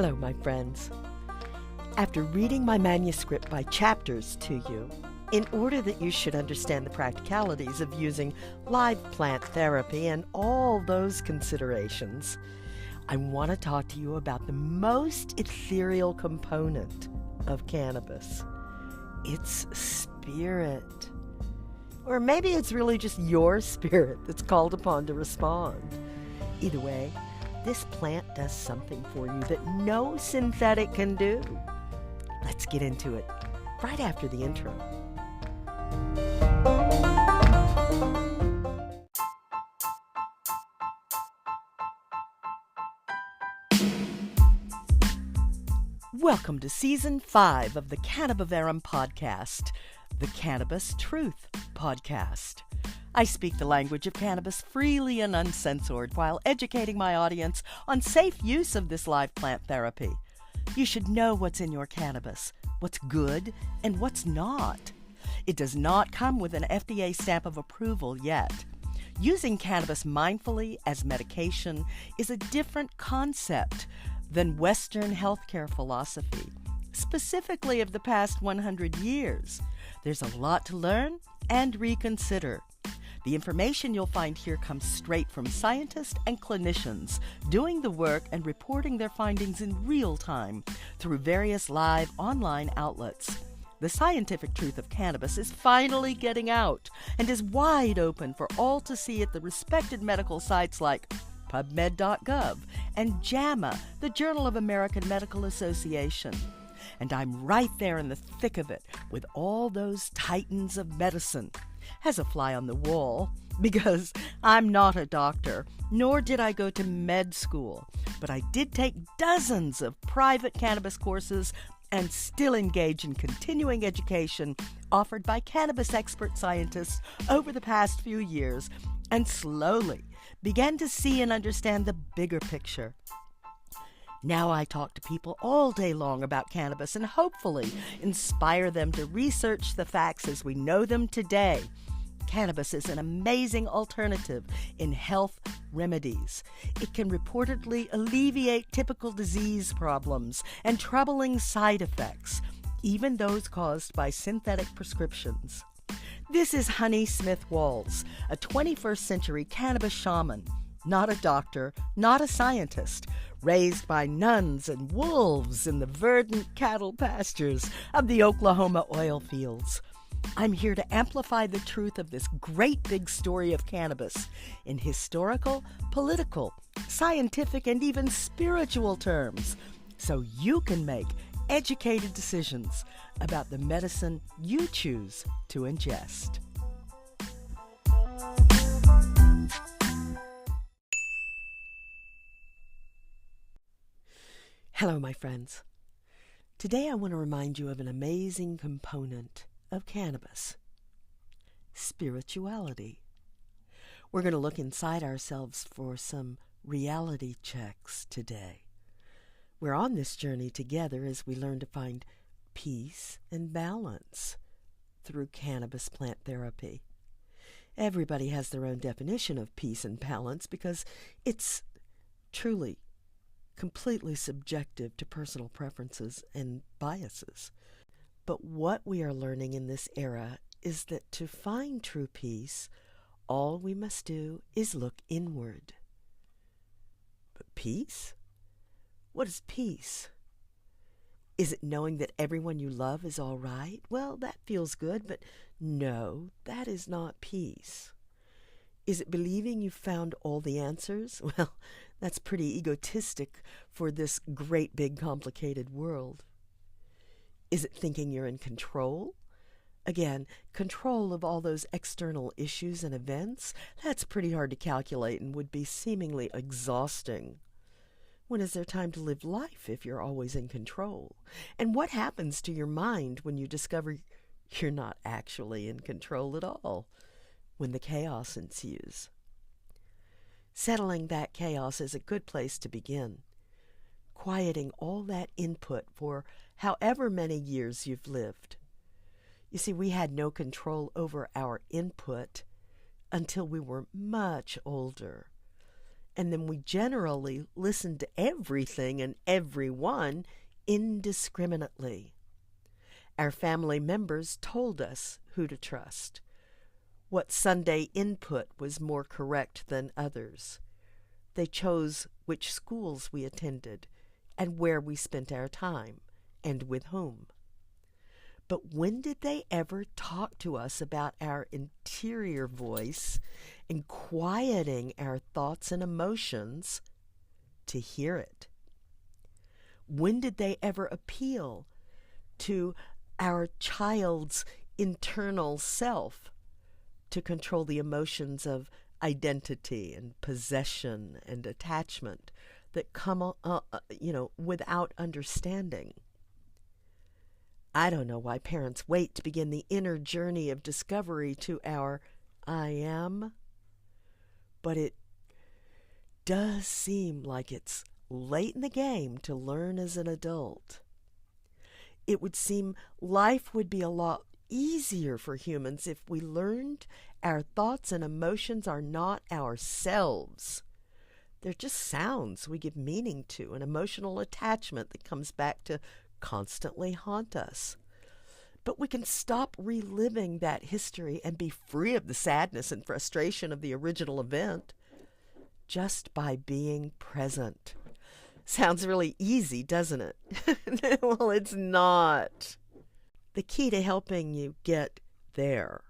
Hello, my friends. After reading my manuscript by chapters to you, in order that you should understand the practicalities of using live plant therapy and all those considerations, I want to talk to you about the most ethereal component of cannabis. Its spirit. Or maybe it's really just your spirit that's called upon to respond. Either way, this plant does something for you that no synthetic can do. Let's get into it right after the intro. Welcome to Season 5 of the Cannabivarum podcast, the Cannabis Truth podcast. I speak the language of cannabis freely and uncensored while educating my audience on safe use of this live plant therapy. You should know what's in your cannabis, what's good, and what's not. It does not come with an FDA stamp of approval yet. Using cannabis mindfully as medication is a different concept than Western healthcare philosophy, specifically of the past 100 years. There's a lot to learn and reconsider. The information you'll find here comes straight from scientists and clinicians doing the work and reporting their findings in real time through various live online outlets. The scientific truth of cannabis is finally getting out and is wide open for all to see at the respected medical sites like PubMed.gov and JAMA, the Journal of American Medical Association. And I'm right there in the thick of it with all those titans of medicine as a fly on the wall, because I'm not a doctor, nor did I go to med school, but I did take dozens of private cannabis courses and still engage in continuing education offered by cannabis expert scientists over the past few years, and slowly began to see and understand the bigger picture. Now I talk to people all day long about cannabis and hopefully inspire them to research the facts as we know them today. Cannabis is an amazing alternative in health remedies. It can reportedly alleviate typical disease problems and troubling side effects, even those caused by synthetic prescriptions. This is Honey Smith Walls, a 21st century cannabis shaman, not a doctor, not a scientist, raised by nuns and wolves in the verdant cattle pastures of the Oklahoma oil fields. I'm here to amplify the truth of this great big story of cannabis in historical, political, scientific, and even spiritual terms, so you can make educated decisions about the medicine you choose to ingest. Hello, my friends. Today I want to remind you of an amazing component of cannabis: spirituality. We're going to look inside ourselves for some reality checks today. We're on this journey together as we learn to find peace and balance through cannabis plant therapy. Everybody has their own definition of peace and balance because it's truly completely subjective to personal preferences and biases. But what we are learning in this era is that to find true peace, all we must do is look inward. But peace? What is peace? Is it knowing that everyone you love is all right? Well, that feels good, but no, that is not peace. Is it believing you've found all the answers? Well, that's pretty egotistic for this great big complicated world. Is it thinking you're in control? Again, control of all those external issues and events? That's pretty hard to calculate and would be seemingly exhausting. When is there time to live life if you're always in control? And what happens to your mind when you discover you're not actually in control at all, when the chaos ensues? Settling that chaos is a good place to begin. Quieting all that input for however many years you've lived. You see, we had no control over our input until we were much older. And then we generally listen to everything and everyone indiscriminately. Our family members told us who to trust, what Sunday input was more correct than others. They chose which schools we attended and where we spent our time and with whom. But when did they ever talk to us about our interior voice and quieting our thoughts and emotions to hear it? When did they ever appeal to our child's internal self to control the emotions of identity and possession and attachment that come, without understanding? I don't know why parents wait to begin the inner journey of discovery to our I am, but it does seem like it's late in the game to learn as an adult. It would seem life would be a lot easier for humans if we learned our thoughts and emotions are not ourselves. They're just sounds we give meaning to, an emotional attachment that comes back to constantly haunt us. But we can stop reliving that history and be free of the sadness and frustration of the original event just by being present. Sounds really easy, doesn't it? Well, it's not. The key to helping you get there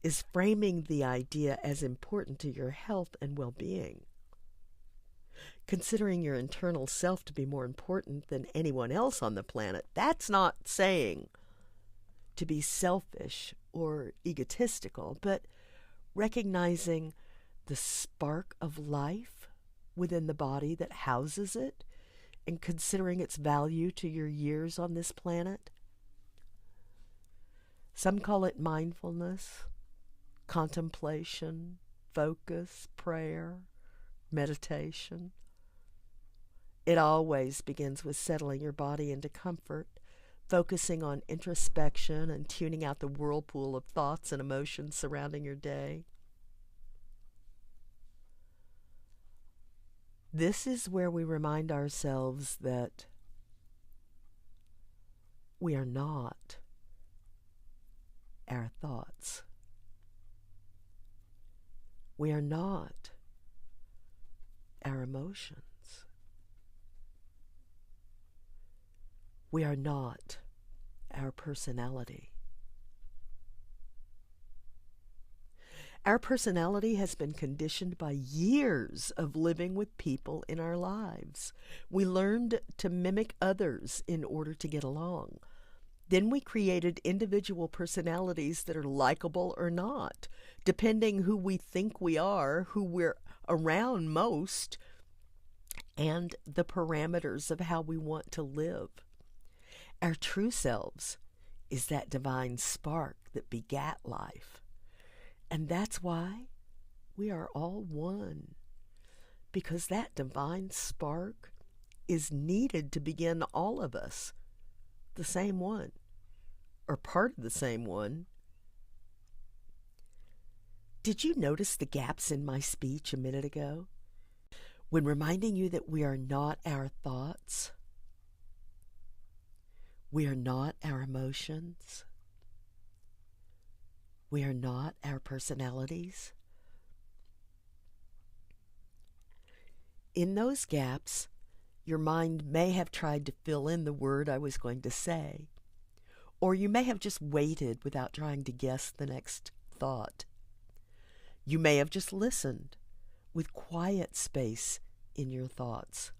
is framing the idea as important to your health and well-being. Considering your internal self to be more important than anyone else on the planet, that's not saying to be selfish or egotistical, but recognizing the spark of life within the body that houses it and considering its value to your years on this planet. Some call it mindfulness, contemplation, focus, prayer, meditation. It always begins with settling your body into comfort, focusing on introspection and tuning out the whirlpool of thoughts and emotions surrounding your day. This is where we remind ourselves that we are not our thoughts. We are not our emotions. We are not our personality. Our personality has been conditioned by years of living with people in our lives. We learned to mimic others in order to get along. Then we created individual personalities that are likable or not, depending who we think we are, who we're around most, and the parameters of how we want to live. Our true selves is that divine spark that begat life. And that's why we are all one, because that divine spark is needed to begin all of us, the same one, or part of the same one. Did you notice the gaps in my speech a minute ago? When reminding you that we are not our thoughts, we are not our emotions, we are not our personalities. In those gaps, your mind may have tried to fill in the word I was going to say, or you may have just waited without trying to guess the next thought. You may have just listened with quiet space in your thoughts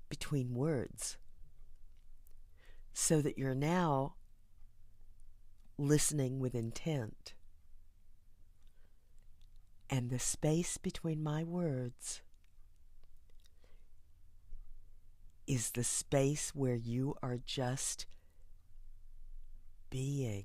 between words, so that you're now listening with intent. And the space between my words is the space where you are just being.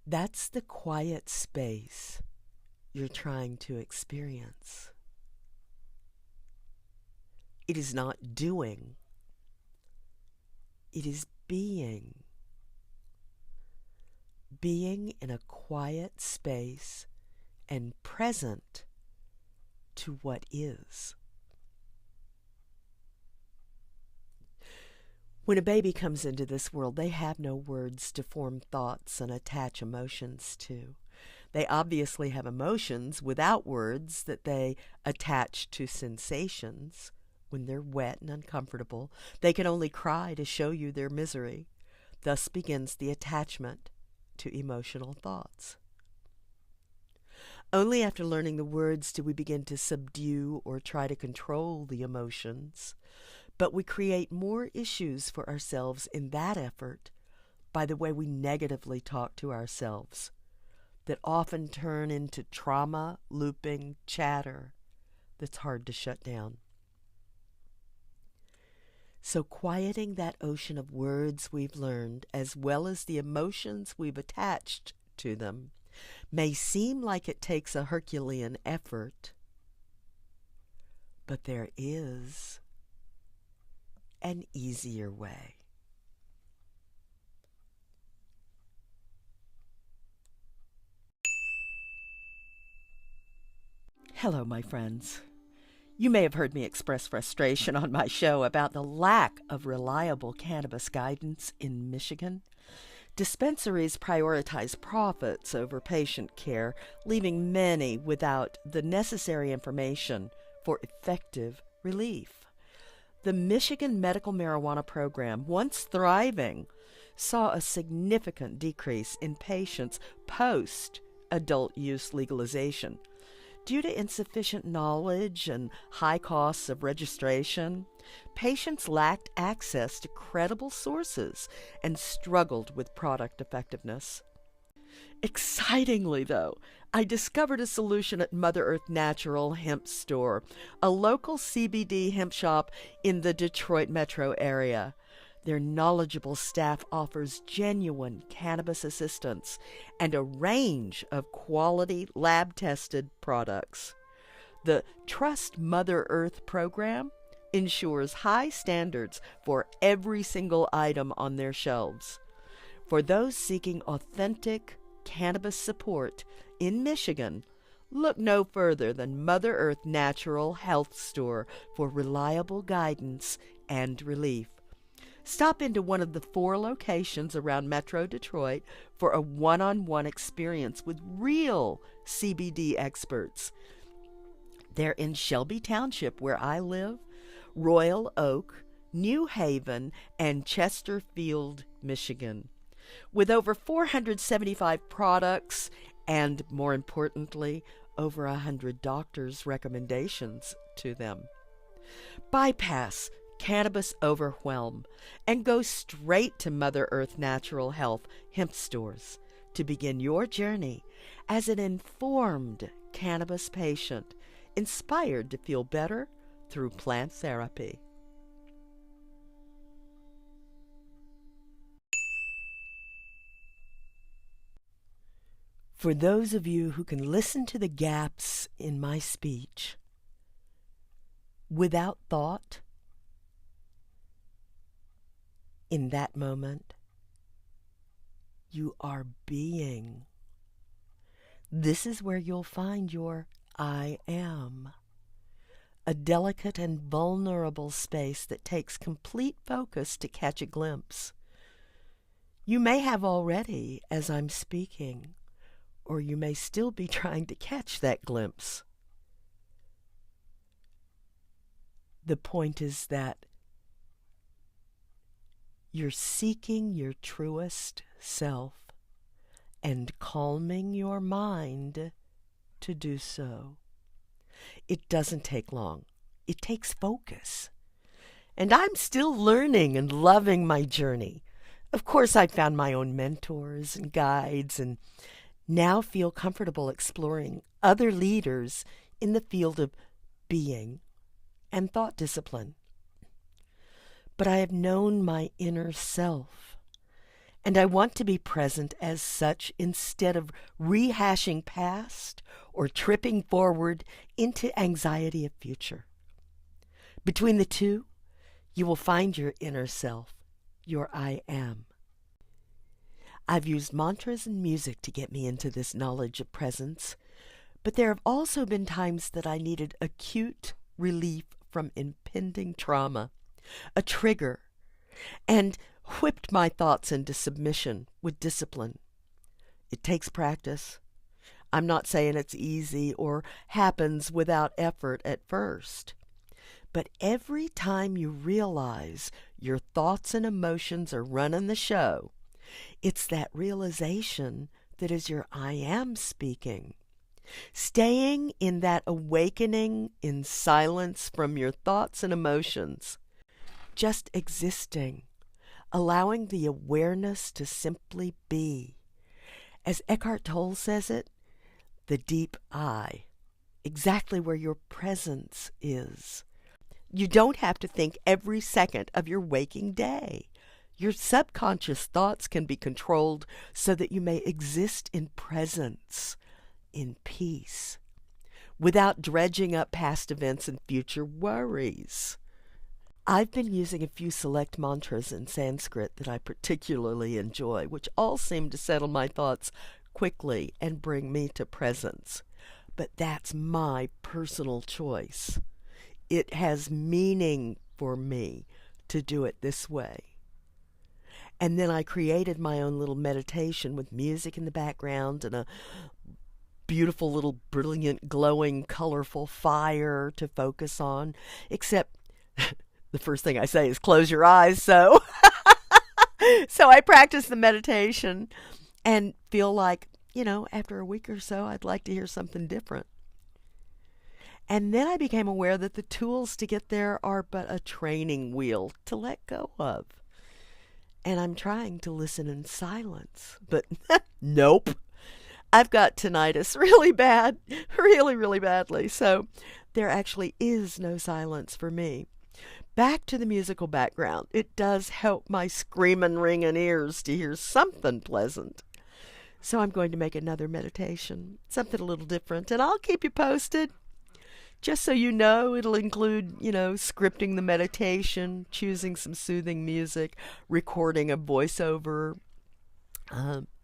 That's the quiet space you're trying to experience. It is not doing. It is being. being in a quiet space and present to what is. When a baby comes into this world, they have no words to form thoughts and attach emotions to. They obviously have emotions without words that they attach to sensations. When they're wet and uncomfortable, they can only cry to show you their misery. Thus begins the attachment to emotional thoughts. Only after learning the words do we begin to subdue or try to control the emotions. But we create more issues for ourselves in that effort by the way we negatively talk to ourselves, that often turn into trauma, looping chatter that's hard to shut down. So quieting that ocean of words we've learned, as well as the emotions we've attached to them, may seem like it takes a Herculean effort, but there is an easier way. Hello, my friends. You may have heard me express frustration on my show about the lack of reliable cannabis guidance in Michigan. Dispensaries prioritize profits over patient care, leaving many without the necessary information for effective relief. The Michigan medical marijuana program, once thriving, saw a significant decrease in patients post-adult use legalization. Due to insufficient knowledge and high costs of registration, patients lacked access to credible sources and struggled with product effectiveness. Excitingly, though, I discovered a solution at Mother Earth Natural Hemp Store, a local CBD hemp shop in the Detroit metro area. Their knowledgeable staff offers genuine cannabis assistance and a range of quality lab-tested products. The Trust Mother Earth program ensures high standards for every single item on their shelves. For those seeking authentic cannabis support in Michigan, look no further than Mother Earth Natural Health Store for reliable guidance and relief. Stop into one of the 4 locations around Metro Detroit for a one-on-one experience with real CBD experts. They're in Shelby Township, where I live, Royal Oak, New Haven, and Chesterfield, Michigan. With over 475 products and, more importantly, over 100 doctors' recommendations to them. Bypass cannabis overwhelm and go straight to Mother Earth Natural Health hemp stores to begin your journey as an informed cannabis patient, inspired to feel better through plant therapy. For those of you who can listen to the gaps in my speech without thought, in that moment, you are being. This is where you'll find your I am, a delicate and vulnerable space that takes complete focus to catch a glimpse. You may have already as I'm speaking, or you may still be trying to catch that glimpse. The point is that you're seeking your truest self and calming your mind to do so. It doesn't take long. It takes focus. And I'm still learning and loving my journey. Of course, I've found my own mentors and guides and now feel comfortable exploring other leaders in the field of being and thought discipline. But I have known my inner self, and I want to be present as such instead of rehashing past or tripping forward into anxiety of future. Between the two, you will find your inner self, your I am. I've used mantras and music to get me into this knowledge of presence, but there have also been times that I needed acute relief from impending trauma, a trigger, and whipped my thoughts into submission with discipline. It takes practice. I'm not saying it's easy or happens without effort at first. But every time you realize your thoughts and emotions are running the show, it's that realization that is your I am speaking. Staying in that awakening in silence from your thoughts and emotions. Just existing. Allowing the awareness to simply be. As Eckhart Tolle says it, the deep I. Exactly where your presence is. You don't have to think every second of your waking day. Your subconscious thoughts can be controlled so that you may exist in presence, in peace, without dredging up past events and future worries. I've been using a few select mantras in Sanskrit that I particularly enjoy, which all seem to settle my thoughts quickly and bring me to presence. But that's my personal choice. It has meaning for me to do it this way. And then I created my own little meditation with music in the background and a beautiful little brilliant, glowing, colorful fire to focus on. Except the first thing I say is close your eyes. So I practice the meditation and feel like, after a week or so, I'd like to hear something different. And then I became aware that the tools to get there are but a training wheel to let go of. And I'm trying to listen in silence. But nope. I've got tinnitus really bad, really, really badly. So there actually is no silence for me. Back to the musical background. It does help my screaming, ringing ears to hear something pleasant. So I'm going to make another meditation, something a little different, and I'll keep you posted. Just so you know, it'll include, scripting the meditation, choosing some soothing music, recording a voiceover,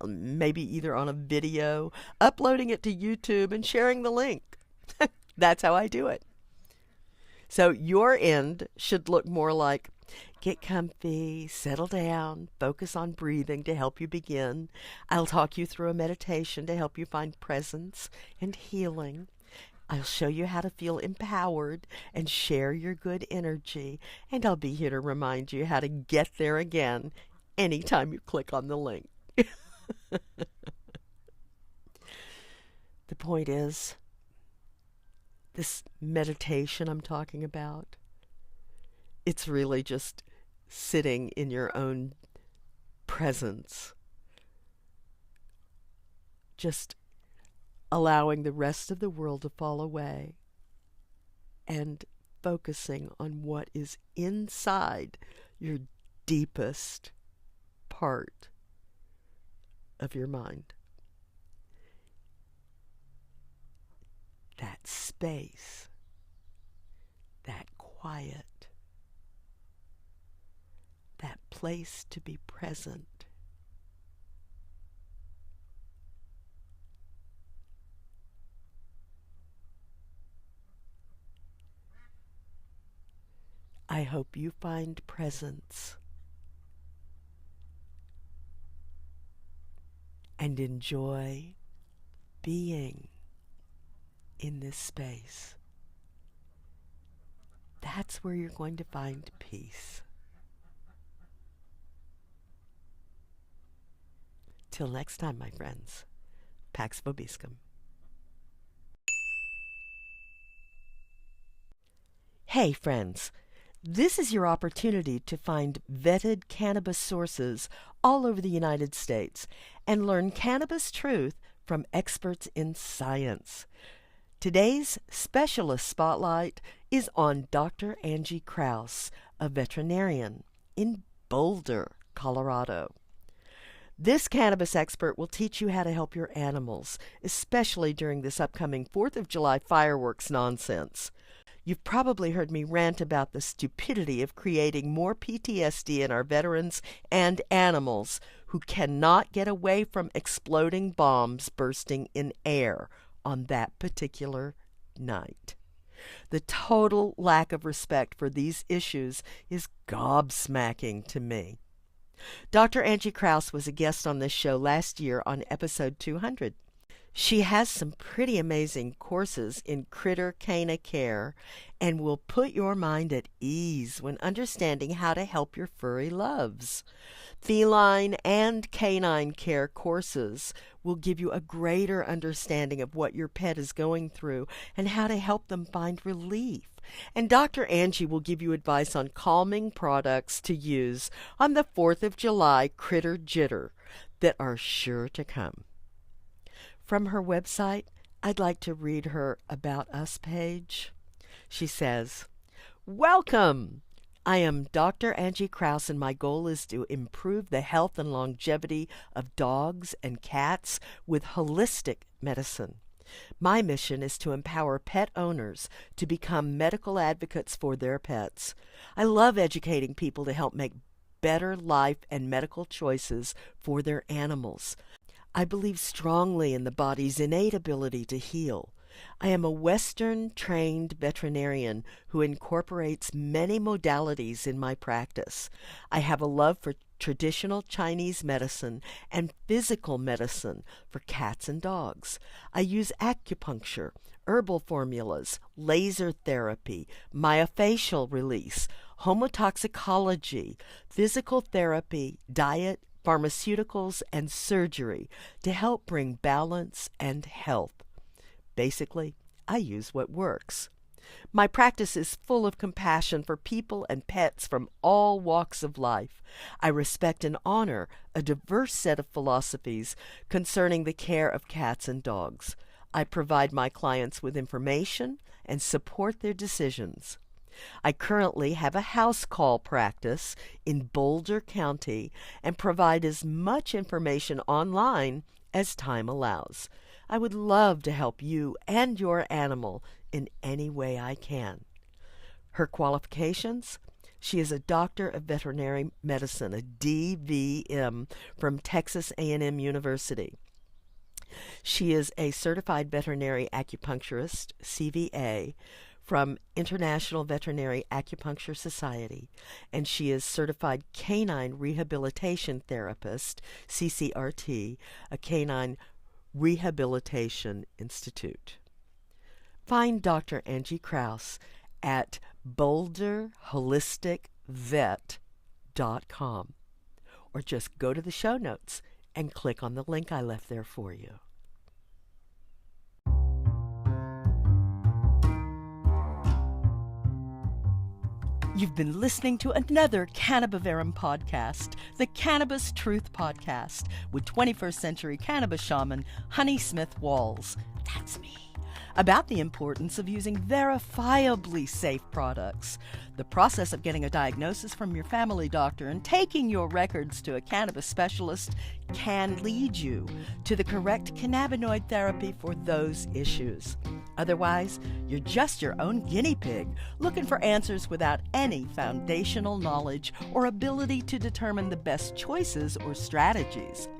maybe either on a video, uploading it to YouTube, and sharing the link. That's how I do it. So your end should look more like get comfy, settle down, focus on breathing to help you begin. I'll talk you through a meditation to help you find presence and healing. I'll show you how to feel empowered and share your good energy, and I'll be here to remind you how to get there again anytime you click on the link. The point is, this meditation I'm talking about, it's really just sitting in your own presence, just allowing the rest of the world to fall away and focusing on what is inside your deepest part of your mind. That space, that quiet, that place to be present. I hope you find presence and enjoy being in this space. That's where you're going to find peace. Till next time, my friends, Pax Vobiscum. Hey, friends. This is your opportunity to find vetted cannabis sources all over the United States and learn cannabis truth from experts in science. Today's specialist spotlight is on Dr. Angie Krause, a veterinarian in Boulder, Colorado. This cannabis expert will teach you how to help your animals, especially during this upcoming 4th of July fireworks nonsense. You've probably heard me rant about the stupidity of creating more PTSD in our veterans and animals who who cannot get away from exploding bombs bursting in air on that particular night. The total lack of respect for these issues is gobsmacking to me. Dr. Angie Krause was a guest on this show last year on episode 200. She has some pretty amazing courses in critter canine care and will put your mind at ease when understanding how to help your furry loves. Feline and canine care courses will give you a greater understanding of what your pet is going through and how to help them find relief. And Dr. Angie will give you advice on calming products to use on the 4th of July critter jitter that are sure to come. From her website, I'd like to read her About Us page. She says, "Welcome! I am Dr. Angie Krause, and my goal is to improve the health and longevity of dogs and cats with holistic medicine. My mission is to empower pet owners to become medical advocates for their pets. I love educating people to help make better life and medical choices for their animals. I believe strongly in the body's innate ability to heal. I am a Western-trained veterinarian who incorporates many modalities in my practice. I have a love for traditional Chinese medicine and physical medicine for cats and dogs. I use acupuncture, herbal formulas, laser therapy, myofascial release, homotoxicology, physical therapy, diet, pharmaceuticals, and surgery to help bring balance and health. Basically, I use what works. My practice is full of compassion for people and pets from all walks of life. I respect and honor a diverse set of philosophies concerning the care of cats and dogs. I provide my clients with information and support their decisions. I currently have a house call practice in Boulder County and provide as much information online as time allows. I would love to help you and your animal in any way I can." Her qualifications? She is a Doctor of Veterinary Medicine, a DVM, from Texas A&M University. She is a Certified Veterinary Acupuncturist, CVA, from International Veterinary Acupuncture Society, and she is Certified Canine Rehabilitation Therapist, CCRT, a Canine Rehabilitation Institute. Find Dr. Angie Krause at boulderholisticvet.com, or just go to the show notes and click on the link I left there for you. You've been listening to another Cannabivarum podcast, the Cannabis Truth Podcast, with 21st century cannabis shaman Honey Smith Walls. That's me. About the importance of using verifiably safe products. The process of getting a diagnosis from your family doctor and taking your records to a cannabis specialist can lead you to the correct cannabinoid therapy for those issues. Otherwise, you're just your own guinea pig, looking for answers without any foundational knowledge or ability to determine the best choices or strategies.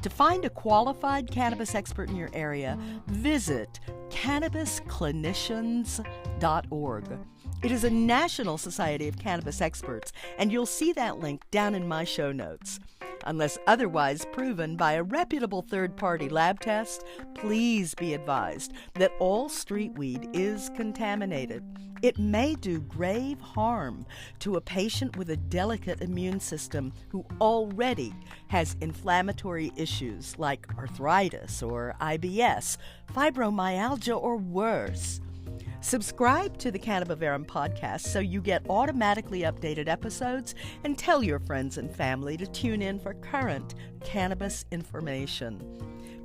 To find a qualified cannabis expert in your area, visit cannabisclinicians.org. It is a national society of cannabis experts, and you'll see that link down in my show notes. Unless otherwise proven by a reputable third-party lab test, please be advised that all street weed is contaminated. It may do grave harm to a patient with a delicate immune system who already has inflammatory issues like arthritis or IBS, fibromyalgia, or worse. Subscribe to the Cannabivarum podcast so you get automatically updated episodes, and tell your friends and family to tune in for current cannabis information.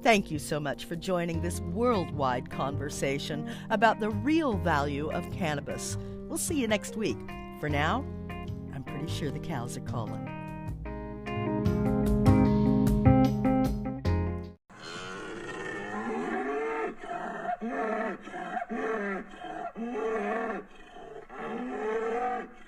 Thank you so much for joining this worldwide conversation about the real value of cannabis. We'll see you next week. For now, I'm pretty sure the cows are calling.